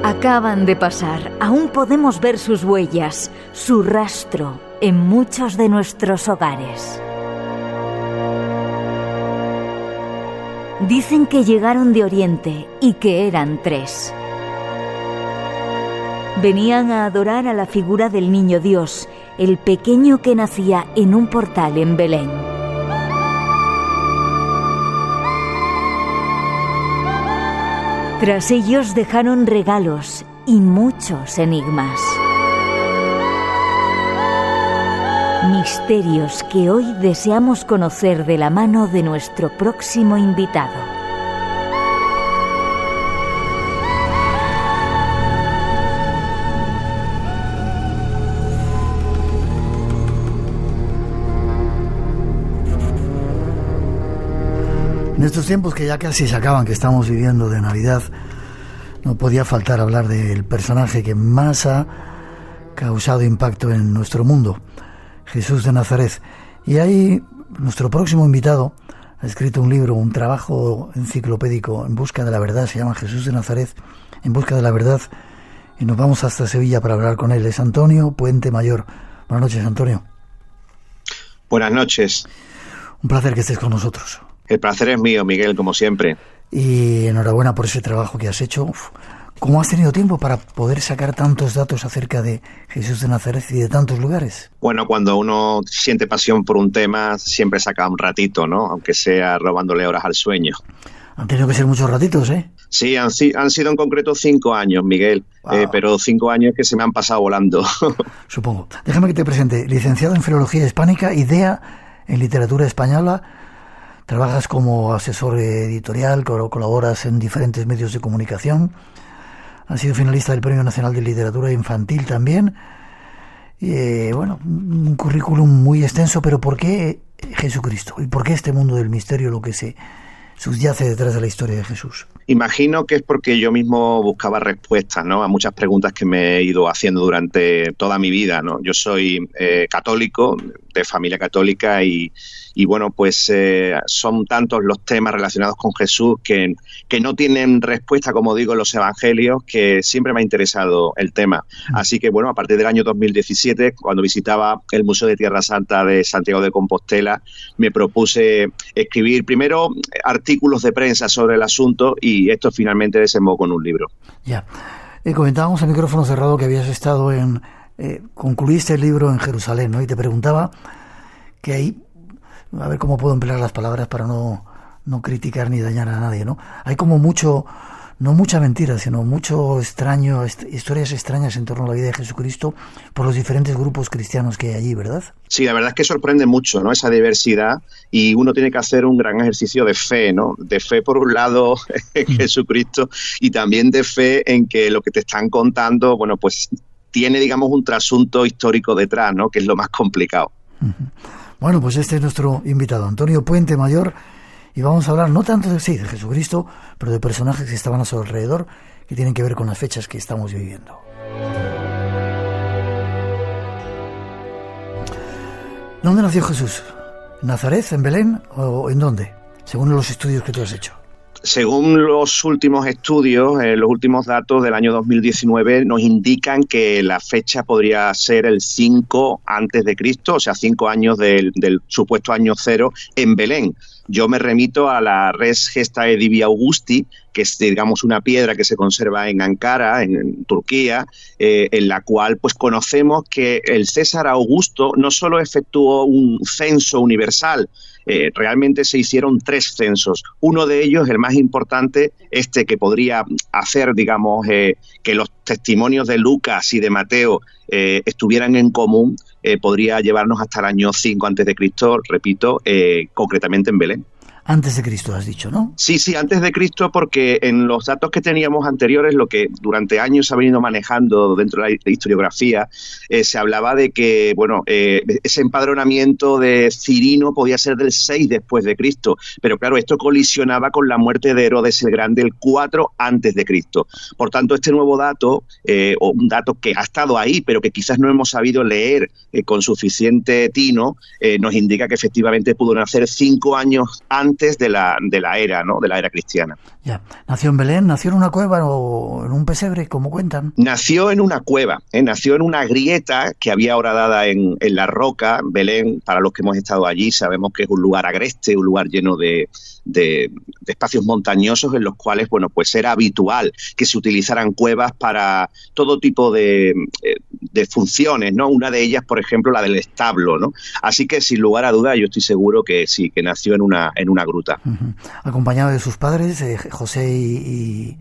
Acaban de pasar. Aún podemos ver sus huellas, su rastro en muchos de nuestros hogares. Dicen que llegaron de Oriente y que eran 3. Venían a adorar a la figura del niño Dios, el pequeño que nacía en un portal en Belén. Tras ellos dejaron regalos y muchos enigmas. Misterios que hoy deseamos conocer de la mano de nuestro próximo invitado. En estos tiempos que ya casi se acaban, que estamos viviendo de Navidad, no podía faltar hablar del personaje que más ha causado impacto en nuestro mundo, Jesús de Nazaret. Y ahí nuestro próximo invitado ha escrito un libro, un trabajo enciclopédico en busca de la verdad, se llama Jesús de Nazaret, en busca de la verdad, y nos vamos hasta Sevilla para hablar con él. Es Antonio Puente Mayor. Buenas noches, Antonio. Buenas noches. Un placer que estés con nosotros. El placer es mío, Miguel, como siempre. Y enhorabuena por ese trabajo que has hecho. ¿Cómo has tenido tiempo para poder sacar tantos datos acerca de Jesús de Nazaret y de tantos lugares? Bueno, cuando uno siente pasión por un tema, siempre saca un ratito, ¿no? Aunque sea robándole horas al sueño. Han tenido que ser muchos ratitos, ¿eh? Sí, han sido en concreto 5 años, Miguel. Wow. Pero 5 años que se me han pasado volando. Supongo. Déjame que te presente. Licenciado en Filología Hispánica, idea en Literatura Española. Trabajas como asesor editorial, colaboras en diferentes medios de comunicación. Has sido finalista del Premio Nacional de Literatura Infantil también. Bueno, un currículum muy extenso, pero ¿por qué Jesucristo? ¿Y por qué este mundo del misterio, lo que se subyace detrás de la historia de Jesús? Imagino que es porque yo mismo buscaba respuestas, ¿no?, a muchas preguntas que me he ido haciendo durante toda mi vida, ¿no? Yo soy católico, de familia católica, y bueno, pues son tantos los temas relacionados con Jesús que no tienen respuesta, como digo, en los evangelios, que siempre me ha interesado el tema. Así que, bueno, a partir del año 2017, cuando visitaba el Museo de Tierra Santa de Santiago de Compostela, me propuse escribir primero artículos de prensa sobre el asunto, y esto finalmente desembocó en un libro. Ya. Comentábamos a micrófono cerrado que habías estado concluiste el libro en Jerusalén, ¿no? Y te preguntaba que ahí, a ver cómo puedo emplear las palabras para no criticar ni dañar a nadie, ¿no? Hay como no mucha mentira, sino mucho extraño, historias extrañas en torno a la vida de Jesucristo por los diferentes grupos cristianos que hay allí, ¿verdad? Sí, la verdad es que sorprende mucho, ¿no?, esa diversidad, y uno tiene que hacer un gran ejercicio de fe, ¿no? De fe, por un lado, en Jesucristo, y también de fe en que lo que te están contando, bueno, pues tiene, digamos, un trasunto histórico detrás, ¿no?, que es lo más complicado. Bueno, pues este es nuestro invitado, Antonio Puente Mayor, y vamos a hablar no tanto de Jesucristo, pero de personajes que estaban a su alrededor, que tienen que ver con las fechas que estamos viviendo. ¿Dónde nació Jesús? ¿En Nazaret, en Belén o en dónde? Según los estudios que tú has hecho. Según los últimos estudios, los últimos datos del año 2019 nos indican que la fecha podría ser el 5 antes de Cristo, o sea, 5 años del supuesto año cero en Belén. Yo me remito a la Res Gestae Divi Augusti, que es, digamos, una piedra que se conserva en Ankara, en Turquía, en la cual pues conocemos que el César Augusto no solo efectuó un censo universal, realmente se hicieron 3 censos. Uno de ellos, el más importante, que podría hacer, digamos, que los testimonios de Lucas y de Mateo estuvieran en común, podría llevarnos hasta el año 5 antes de Cristo, repito, concretamente en Belén. Antes de Cristo has dicho, ¿no? Sí, antes de Cristo, porque en los datos que teníamos anteriores, lo que durante años se ha venido manejando dentro de la historiografía, se hablaba de que, bueno, ese empadronamiento de Cirino podía ser del 6 después de Cristo, pero claro, esto colisionaba con la muerte de Herodes el Grande el 4 antes de Cristo. Por tanto, este nuevo dato, o un dato que ha estado ahí, pero que quizás no hemos sabido leer con suficiente tino, nos indica que efectivamente pudo nacer 5 años antes antes de la era, ¿no? De la era cristiana. Ya. ¿Nació en Belén? ¿Nació en una cueva o en un pesebre, como cuentan? Nació en una cueva, nació en una grieta que había horadada en la roca. Belén, para los que hemos estado allí, sabemos que es un lugar agreste, un lugar lleno de espacios montañosos en los cuales, bueno, pues era habitual que se utilizaran cuevas para todo tipo de funciones, ¿no? Una de ellas, por ejemplo, la del establo, ¿no? Así que, sin lugar a dudas, yo estoy seguro que sí, que nació en una gruta. Uh-huh. Acompañado de sus padres, José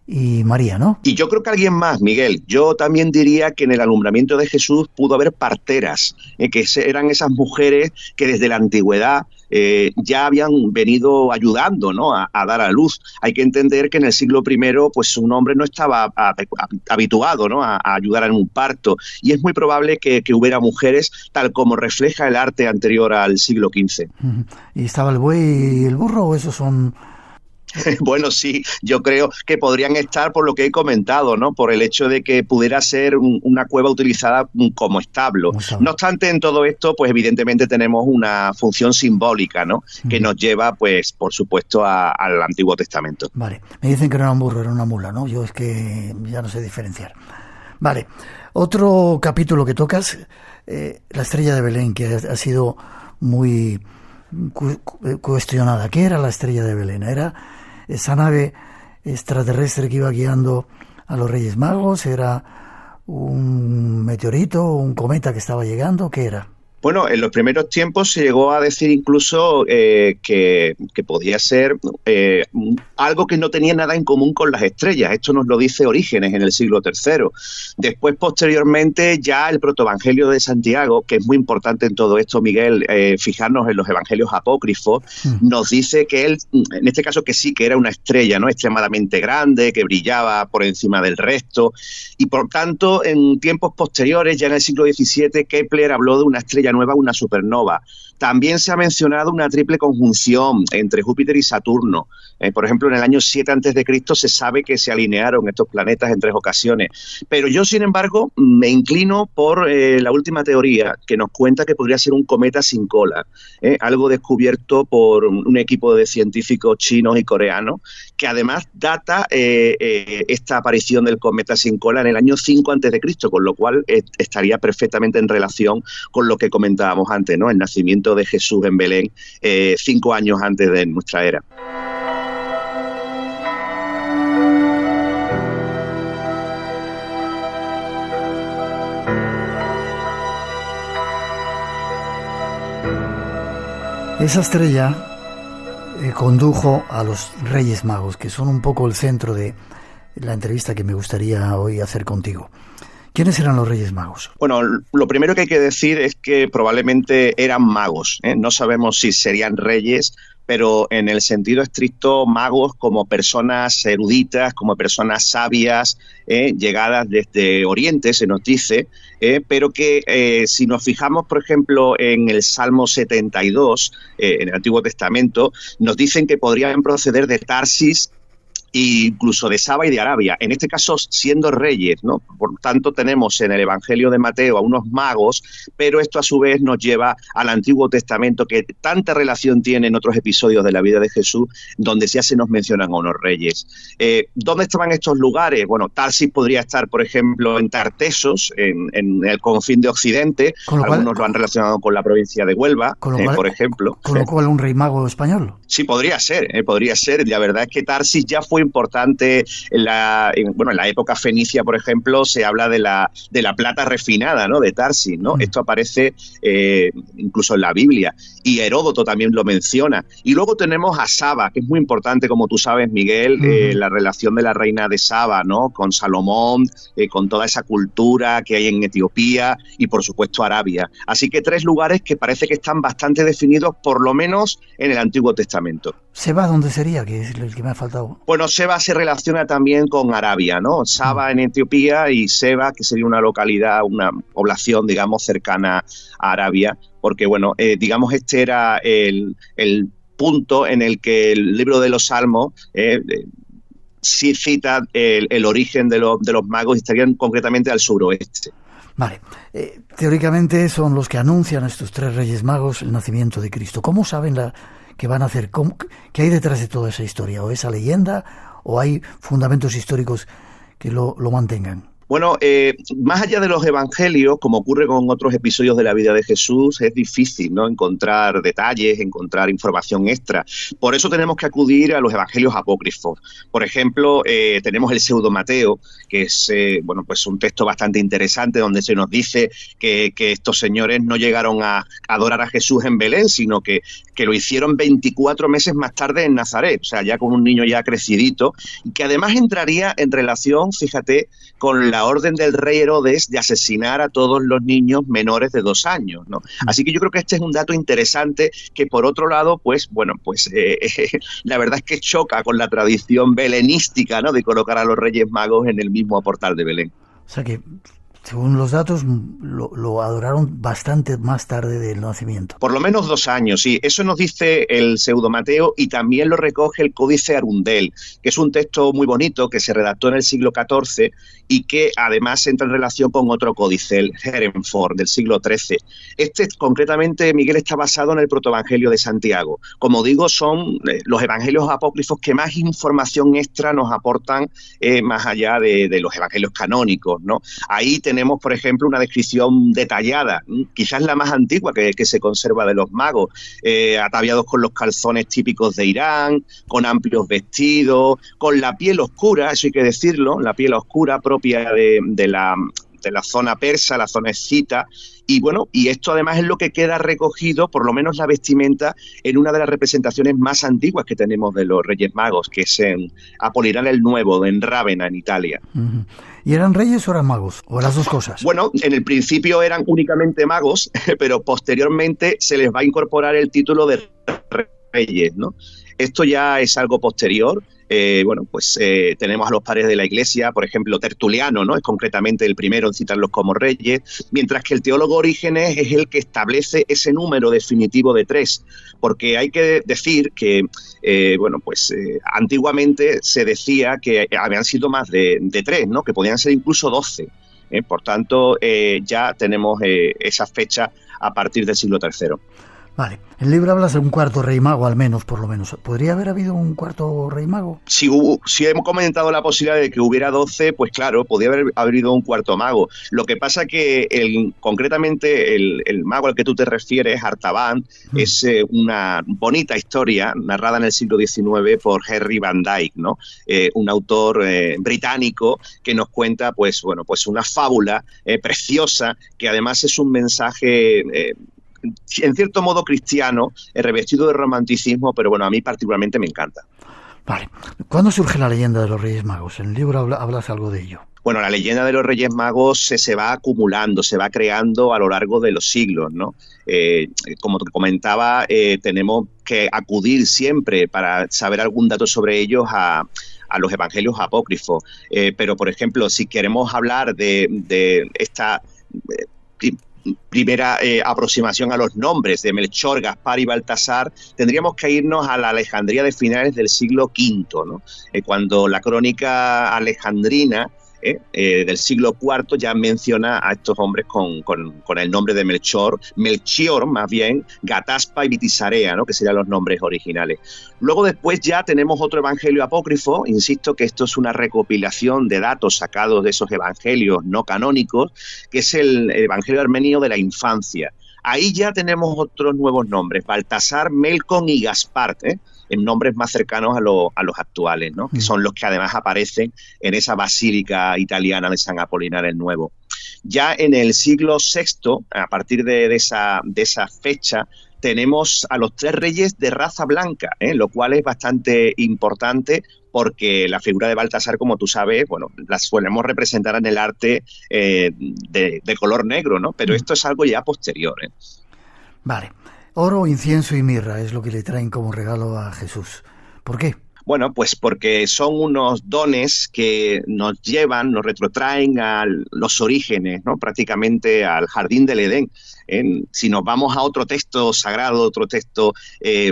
y María, ¿no? Y yo creo que alguien más, Miguel. Yo también diría que en el alumbramiento de Jesús pudo haber parteras, que eran esas mujeres que desde la antigüedad ya habían venido ayudando, ¿no? a dar a luz. Hay que entender que en el siglo I, pues un hombre no estaba habituado, ¿no? a ayudar en un parto, y es muy probable que hubiera mujeres, tal como refleja el arte anterior al siglo XV. ¿Y estaba el buey y el burro o esos son...? Bueno, sí, yo creo que podrían estar por lo que he comentado, ¿no? Por el hecho de que pudiera ser una cueva utilizada como establo. No obstante, en todo esto, pues evidentemente tenemos una función simbólica, ¿no? Que nos lleva, pues, por supuesto, al Antiguo Testamento. Vale, me dicen que no era un burro, era una mula, ¿no? Yo es que ya no sé diferenciar. Vale, otro capítulo que tocas, la estrella de Belén, que ha sido muy cuestionada. ¿Qué era la estrella de Belén? ¿Era esa nave extraterrestre que iba guiando a los Reyes Magos? ¿Era un meteorito o un cometa que estaba llegando? ¿Qué era? Bueno, en los primeros tiempos se llegó a decir incluso que podía ser algo que no tenía nada en común con las estrellas. Esto nos lo dice Orígenes en el siglo III. Después, posteriormente, ya el protoevangelio de Santiago, que es muy importante en todo esto, Miguel, fijarnos en los evangelios apócrifos, nos dice que él, en este caso, que sí, que era una estrella, ¿no? Extremadamente grande, que brillaba por encima del resto. Y por tanto, en tiempos posteriores, ya en el siglo XVII, Kepler habló de una estrella nueva, una supernova. También se ha mencionado una triple conjunción entre Júpiter y Saturno. Por ejemplo, en el año 7 a.C. se sabe que se alinearon estos planetas en 3 ocasiones. Pero yo, sin embargo, me inclino por la última teoría, que nos cuenta que podría ser un cometa sin cola. Algo descubierto por un equipo de científicos chinos y coreanos, que además data esta aparición del cometa sin cola en el año 5 a.C., con lo cual estaría perfectamente en relación con lo que comentábamos antes, ¿no? El nacimiento de Jesús en Belén 5 años antes de nuestra era. Esa estrella condujo a los Reyes Magos, que son un poco el centro de la entrevista que me gustaría hoy hacer contigo. ¿Quiénes eran los Reyes Magos? Bueno, lo primero que hay que decir es que probablemente eran magos, ¿eh? No sabemos si serían reyes, pero en el sentido estricto, magos como personas eruditas, como personas sabias, llegadas desde Oriente, se nos dice, pero que si nos fijamos, por ejemplo, en el Salmo 72, en el Antiguo Testamento, nos dicen que podrían proceder de Tarsis, e incluso de Saba y de Arabia, en este caso siendo reyes, ¿no? Por tanto, tenemos en el Evangelio de Mateo a unos magos, pero esto a su vez nos lleva al Antiguo Testamento, que tanta relación tiene en otros episodios de la vida de Jesús, donde ya se nos mencionan a unos reyes. ¿Dónde estaban estos lugares? Bueno, Tarsis podría estar, por ejemplo, en Tartesos, en el confín de Occidente. Algunos lo han relacionado con la provincia de Huelva, por ejemplo. ¿Con lo cual un rey mago español? Sí, podría ser. La verdad es que Tarsis ya fue importante en la época fenicia, por ejemplo, se habla de la plata refinada, ¿no? De Tarsis, ¿no? Esto aparece incluso en la Biblia, y Heródoto también lo menciona. Y luego tenemos a Saba, que es muy importante, como tú sabes, Miguel, la relación de la reina de Saba, ¿no? Con Salomón, con toda esa cultura que hay en Etiopía y, por supuesto, Arabia. Así que 3 lugares que parece que están bastante definidos, por lo menos en el Antiguo Testamento. ¿Seba dónde sería? Que es el que me ha faltado. Bueno, Seba se relaciona también con Arabia, ¿no? Saba en Etiopía y Seba, que sería una localidad, una población, digamos, cercana a Arabia, porque, bueno, digamos, este era el punto en el que el libro de los Salmos sí cita el origen de los magos, y estarían concretamente al suroeste. Vale. Teóricamente son los que anuncian a estos 3 Reyes Magos el nacimiento de Cristo. ¿Cómo saben que van a hacer. ¿Qué hay detrás de toda esa historia? ¿O esa leyenda? ¿O hay fundamentos históricos que lo mantengan? Bueno, más allá de los evangelios, como ocurre con otros episodios de la vida de Jesús, es difícil, ¿no?, encontrar detalles, encontrar información extra. Por eso tenemos que acudir a los evangelios apócrifos. Por ejemplo, tenemos el Pseudo Mateo, que es bueno, pues un texto bastante interesante donde se nos dice que estos señores no llegaron a adorar a Jesús en Belén, sino que lo hicieron 24 meses más tarde en Nazaret, o sea, ya con un niño ya crecidito, y que además entraría en relación, fíjate, con la orden del rey Herodes de asesinar a todos los niños menores de 2 años, ¿no? Así que yo creo que este es un dato interesante que, por otro lado, pues, bueno, pues la verdad es que choca con la tradición belenística, ¿no?, de colocar a los Reyes Magos en el mismo portal de Belén. O sea que, según los datos, lo adoraron bastante más tarde del nacimiento. Por lo menos 2 años, sí. Eso nos dice el Pseudo Mateo y también lo recoge el Códice Arundel, que es un texto muy bonito que se redactó en el siglo XIV y que además entra en relación con otro códice, el Herenfort, del siglo XIII. Este, concretamente, Miguel, está basado en el Protoevangelio de Santiago. Como digo, son los evangelios apócrifos que más información extra nos aportan más allá de los evangelios canónicos, ¿no? Ahí tenemos, por ejemplo, una descripción detallada, quizás la más antigua que se conserva de los magos, ataviados con los calzones típicos de Irán, con amplios vestidos, con la piel oscura, eso hay que decirlo, la piel oscura propia de la zona persa, la zona escita, y bueno, y esto además es lo que queda recogido, por lo menos la vestimenta, en una de las representaciones más antiguas que tenemos de los Reyes Magos, que es en Apolinar el Nuevo, en Rávena, en Italia. Uh-huh. ¿Y eran reyes o eran magos? ¿O las dos cosas? Bueno, en el principio eran únicamente magos, pero posteriormente se les va a incorporar el título de reyes, ¿no? Esto ya es algo posterior. Bueno, pues tenemos a los padres de la Iglesia, por ejemplo, Tertuliano, ¿no?, es concretamente el primero en citarlos como reyes, mientras que el teólogo Orígenes es el que establece ese número definitivo de 3, porque hay que decir que, bueno, pues antiguamente se decía que habían sido más de 3, ¿no?, que podían ser incluso 12. Por tanto, ya tenemos esa fecha a partir del siglo III. Vale, el libro habla de un cuarto rey mago, al menos, por lo menos. ¿Podría haber habido un cuarto rey mago? Si hemos comentado la posibilidad de que hubiera 12, pues claro, podría haber habido un cuarto mago. Lo que pasa que concretamente el mago al que tú te refieres, Artaban, es una bonita historia narrada en el siglo XIX por Henry Van Dyke, ¿no? Un autor británico que nos cuenta, pues bueno, pues una fábula preciosa, que además es un mensaje en cierto modo cristiano, revestido de romanticismo, pero bueno, a mí particularmente me encanta. Vale. ¿Cuándo surge la leyenda de los Reyes Magos? En el libro hablas algo de ello. Bueno, la leyenda de los Reyes Magos se va acumulando, se va creando a lo largo de los siglos, ¿no? Como te comentaba, tenemos que acudir siempre para saber algún dato sobre ellos a los evangelios apócrifos. Pero, por ejemplo, si queremos hablar de esta primera aproximación a los nombres de Melchor, Gaspar y Baltasar, tendríamos que irnos a la Alejandría de finales del siglo V, ¿no? Cuando la crónica alejandrina del siglo IV ya menciona a estos hombres con el nombre de Melchior más bien, Gataspa y Vitisarea, ¿no?, que serían los nombres originales. Luego después ya tenemos otro evangelio apócrifo, insisto que esto es una recopilación de datos sacados de esos evangelios no canónicos, que es el evangelio armenio de la infancia. Ahí ya tenemos otros nuevos nombres, Baltasar, Melcon y Gaspar, en nombres más cercanos a los actuales, ¿no?, que son los que además aparecen en esa basílica italiana de San Apolinar el Nuevo. Ya en el siglo VI, a partir de esa fecha, tenemos a los 3 reyes de raza blanca, lo cual es bastante importante porque la figura de Baltasar, como tú sabes, bueno, la solemos representar en el arte de color negro, ¿no? Pero esto es algo ya posterior. Vale. Oro, incienso y mirra es lo que le traen como regalo a Jesús. ¿Por qué? Bueno, pues porque son unos dones que nos llevan, nos retrotraen a los orígenes, ¿no?, prácticamente al jardín del Edén. Si nos vamos a otro texto sagrado, otro texto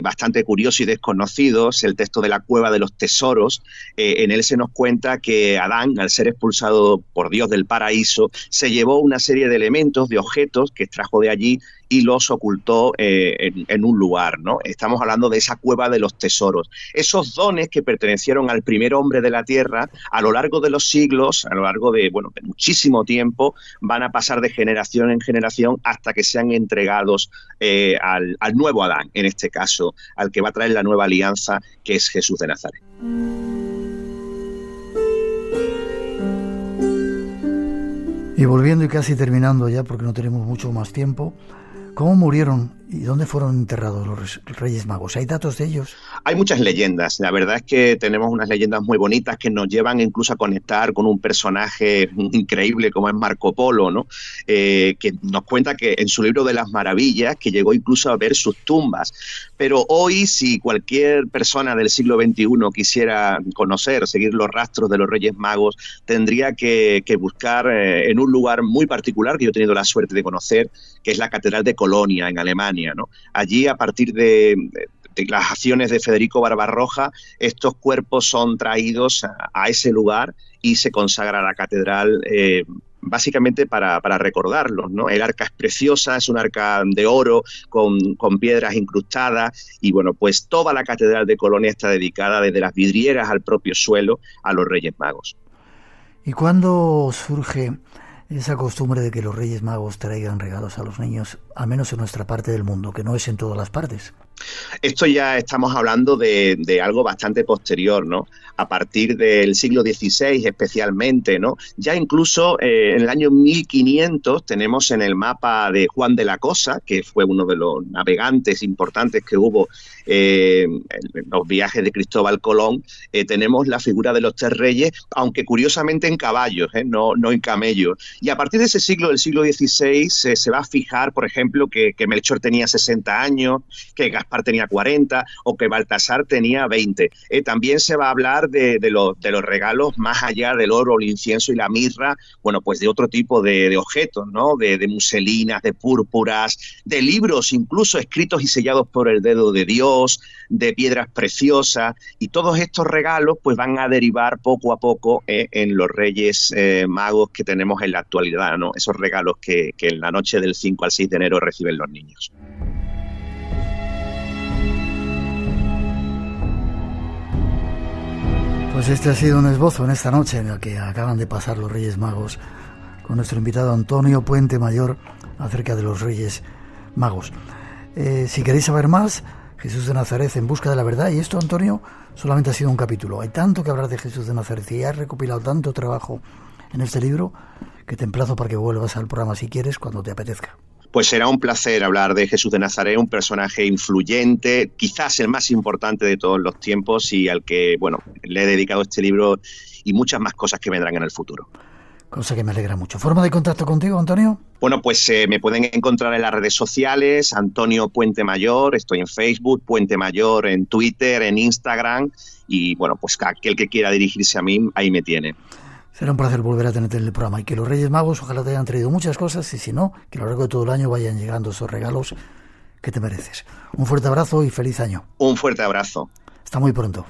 bastante curioso y desconocido, es el texto de la Cueva de los Tesoros. En él se nos cuenta que Adán, al ser expulsado por Dios del paraíso, se llevó una serie de elementos, de objetos que extrajo de allí y los ocultó en un lugar, ¿no? Estamos hablando de esa Cueva de los Tesoros. Esos dones que pertenecieron al primer hombre de la tierra, a lo largo de los siglos, a lo largo de muchísimo tiempo, van a pasar de generación en generación hasta que sean entregados al nuevo Adán, en este caso, al que va a traer la nueva alianza, que es Jesús de Nazaret. Y volviendo y casi terminando ya, porque no tenemos mucho más tiempo, ¿cómo murieron y dónde fueron enterrados los Reyes Magos? ¿Hay datos de ellos? Hay muchas leyendas. La verdad es que tenemos unas leyendas muy bonitas que nos llevan incluso a conectar con un personaje increíble como es Marco Polo, ¿no? Que nos cuenta que en su libro de las maravillas, que llegó incluso a ver sus tumbas. Pero hoy, si cualquier persona del siglo XXI quisiera conocer, seguir los rastros de los Reyes Magos, tendría que buscar en un lugar muy particular que yo he tenido la suerte de conocer, que es la Catedral de Colonia, en Alemania, ¿no? Allí, a partir de las acciones de Federico Barbarroja, estos cuerpos son traídos a ese lugar y se consagra la catedral básicamente para recordarlos, ¿no? El arca es preciosa, es un arca de oro con piedras incrustadas y pues toda la Catedral de Colonia está dedicada, desde las vidrieras al propio suelo, a los Reyes Magos. ¿Y cuándo surge esa costumbre de que los Reyes Magos traigan regalos a los niños, al menos en nuestra parte del mundo, que no es en todas las partes? Esto ya estamos hablando de algo bastante posterior, ¿no? A partir del siglo XVI especialmente, ¿no? Ya incluso en el año 1500 tenemos en el mapa de Juan de la Cosa, que fue uno de los navegantes importantes que hubo en los viajes de Cristóbal Colón, tenemos la figura de los tres reyes, aunque curiosamente en caballos, no en camellos. Y a partir de ese siglo, del siglo XVI, se va a fijar, por ejemplo, que Melchor tenía 60 años, que Gaspar tenía 40 o que Baltasar tenía 20. También se va a hablar de los regalos más allá del oro, el incienso y la mirra, pues de otro tipo de objetos, ¿no? De muselinas, de púrpuras, de libros incluso escritos y sellados por el dedo de Dios, de piedras preciosas, y todos estos regalos pues van a derivar poco a poco en los Reyes Magos que tenemos en la actualidad, ¿no? Esos regalos que en la noche del 5 al 6 de enero reciben los niños. Pues este ha sido un esbozo en esta noche en la que acaban de pasar los Reyes Magos, con nuestro invitado Antonio Puente Mayor, acerca de los Reyes Magos. Si queréis saber más, Jesús de Nazaret en busca de la verdad, y esto, Antonio, solamente ha sido un capítulo. Hay tanto que hablar de Jesús de Nazaret y has recopilado tanto trabajo en este libro que te emplazo para que vuelvas al programa si quieres, cuando te apetezca. Pues será un placer hablar de Jesús de Nazaret, un personaje influyente, quizás el más importante de todos los tiempos y al que, le he dedicado este libro y muchas más cosas que vendrán en el futuro. Cosa que me alegra mucho. ¿Forma de contacto contigo, Antonio? Pues me pueden encontrar en las redes sociales, Antonio Puente Mayor, estoy en Facebook, Puente Mayor en Twitter, en Instagram y, pues aquel que quiera dirigirse a mí, ahí me tiene. Será un placer volver a tenerte en el programa y que los Reyes Magos ojalá te hayan traído muchas cosas y si no, que a lo largo de todo el año vayan llegando esos regalos que te mereces. Un fuerte abrazo y feliz año. Un fuerte abrazo. Hasta muy pronto.